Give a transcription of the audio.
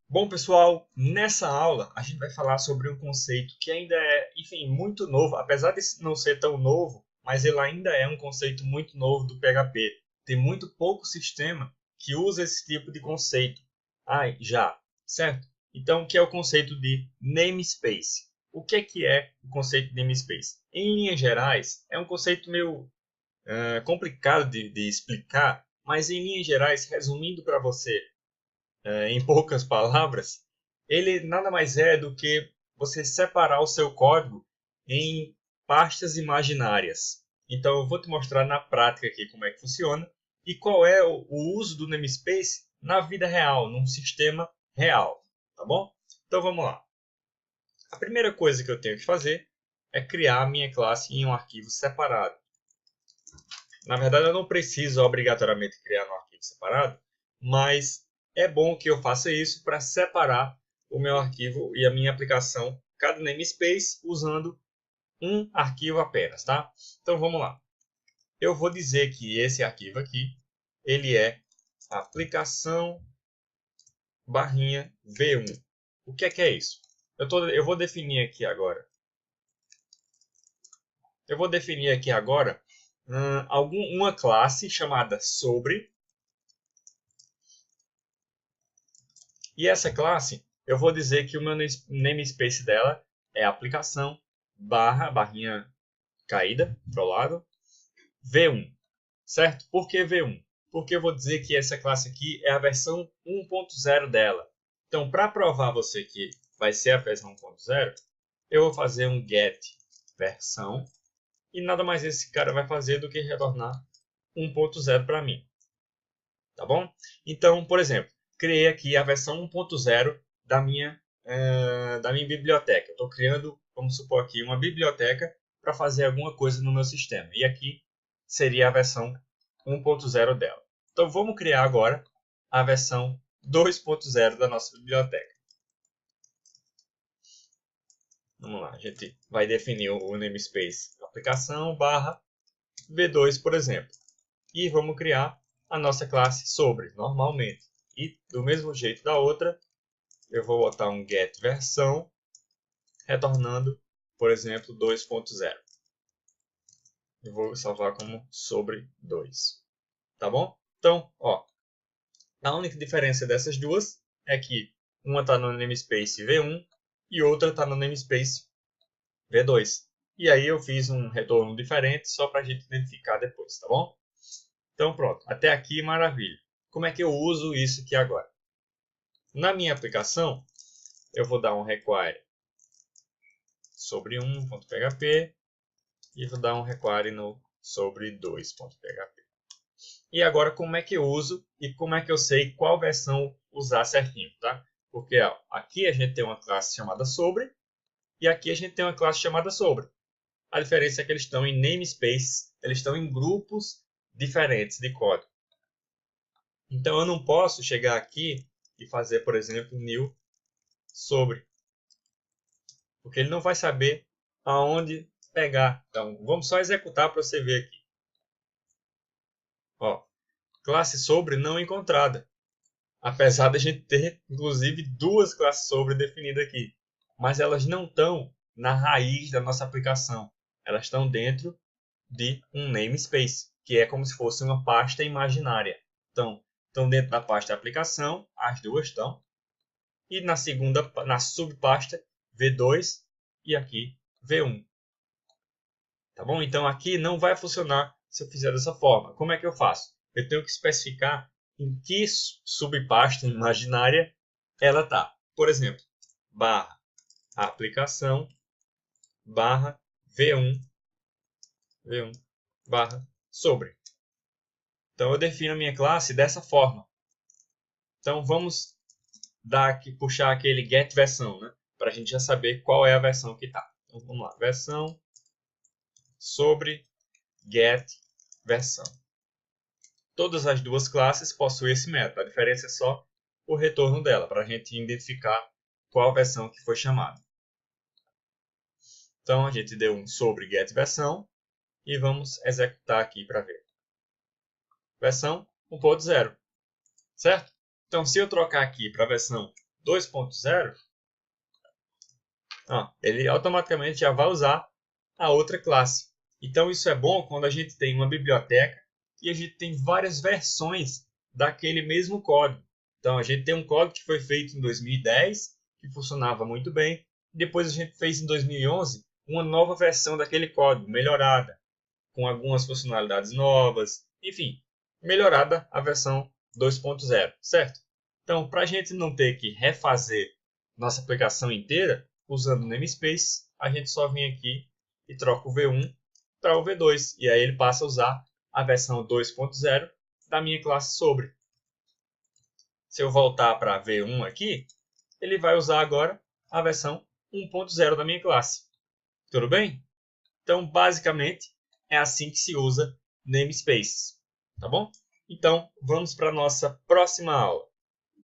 Bom, pessoal, nessa aula a gente vai falar sobre um conceito que ainda é, enfim, muito novo, apesar de não ser tão novo, mas ele ainda é um conceito muito novo do PHP. Tem muito pouco sistema que usa esse tipo de conceito. Já, certo? Então, o que é o conceito de namespace? O que é o conceito de namespace? Em linhas gerais, é um conceito meio complicado de explicar, mas em linhas gerais, resumindo para você, em poucas palavras, ele nada mais é do que você separar o seu código em pastas imaginárias. Então, eu vou te mostrar na prática aqui como é que funciona e qual é o uso do namespace na vida real, num sistema real, tá bom? Então, vamos lá. A primeira coisa que eu tenho que fazer é criar a minha classe em um arquivo separado. Na verdade, eu não preciso obrigatoriamente criar um arquivo separado, mas é bom que eu faça isso para separar o meu arquivo e a minha aplicação, cada namespace, usando um arquivo apenas, tá? Então, vamos lá. Eu vou dizer que esse arquivo aqui, ele é aplicação barrinha v1. O que é isso? Eu vou definir aqui agora. Eu vou definir aqui agora uma classe chamada sobre. E essa classe, eu vou dizer que o meu namespace dela é aplicação barrinha caída para o lado, v1, certo? Por que v1? Porque eu vou dizer que essa classe aqui é a versão 1.0 dela. Então, para provar a você que vai ser a versão 1.0, eu vou fazer um get versão e nada mais esse cara vai fazer do que retornar 1.0 para mim. Tá bom? Então, por exemplo, criei aqui a versão 1.0 da minha biblioteca. Eu estou criando, vamos supor aqui, uma biblioteca para fazer alguma coisa no meu sistema. E aqui seria a versão 1.0 dela. Então, vamos criar agora a versão 2.0 da nossa biblioteca. Vamos lá, a gente vai definir o namespace aplicação barra v2, por exemplo. E vamos criar a nossa classe sobre, normalmente. E do mesmo jeito da outra, eu vou botar um get versão, retornando, por exemplo, 2.0. Eu vou salvar como sobre 2. Tá bom? Então, ó, a única diferença dessas duas é que uma está no namespace v1 e outra está no namespace v2. E aí eu fiz um retorno diferente só para a gente identificar depois, tá bom? Então pronto, até aqui maravilha. Como é que eu uso isso aqui agora? Na minha aplicação, eu vou dar um require sobre 1.php e vou dar um require no sobre 2.php. E agora como é que eu uso e como é que eu sei qual versão usar certinho, tá? Porque ó, aqui a gente tem uma classe chamada sobre e aqui a gente tem uma classe chamada sobre. A diferença é que eles estão em namespace, eles estão em grupos diferentes de código. Então eu não posso chegar aqui e fazer, por exemplo, new sobre, porque ele não vai saber aonde pegar. Então vamos só executar para você ver aqui. Ó, classe sobre não encontrada. Apesar de a gente ter, inclusive, duas classes sobre definidas aqui. Mas elas não estão na raiz da nossa aplicação. Elas estão dentro de um namespace, que é como se fosse uma pasta imaginária. Então, estão dentro da pasta aplicação, as duas estão. E na subpasta, v2 e aqui, v1. Tá bom? Então, aqui não vai funcionar se eu fizer dessa forma. Como é que eu faço? Eu tenho que especificar em que subpasta imaginária ela está. Por exemplo, barra aplicação, barra v1 barra sobre. Então eu defino a minha classe dessa forma. Então vamos puxar aquele get versão, né? Para a gente já saber qual é a versão que está. Então vamos lá, versão sobre get versão. Todas as duas classes possuem esse método. A diferença é só o retorno dela, para a gente identificar qual versão que foi chamada. Então, a gente deu um sobre get versão e vamos executar aqui para ver. Versão 1.0. certo? Então, se eu trocar aqui para a versão 2.0, ele automaticamente já vai usar a outra classe. Então, isso é bom quando a gente tem uma biblioteca e a gente tem várias versões daquele mesmo código. Então, a gente tem um código que foi feito em 2010, que funcionava muito bem. Depois, a gente fez em 2011 uma nova versão daquele código, melhorada, com algumas funcionalidades novas. Enfim, melhorada a versão 2.0, certo? Então, para a gente não ter que refazer nossa aplicação inteira, usando o namespace, a gente só vem aqui e troca o V1 para o V2. E aí ele passa a usar a versão 2.0 da minha classe sobre. Se eu voltar para V1 aqui, ele vai usar agora a versão 1.0 da minha classe. Tudo bem? Então, basicamente, é assim que se usa namespace. Tá bom? Então, vamos para a nossa próxima aula.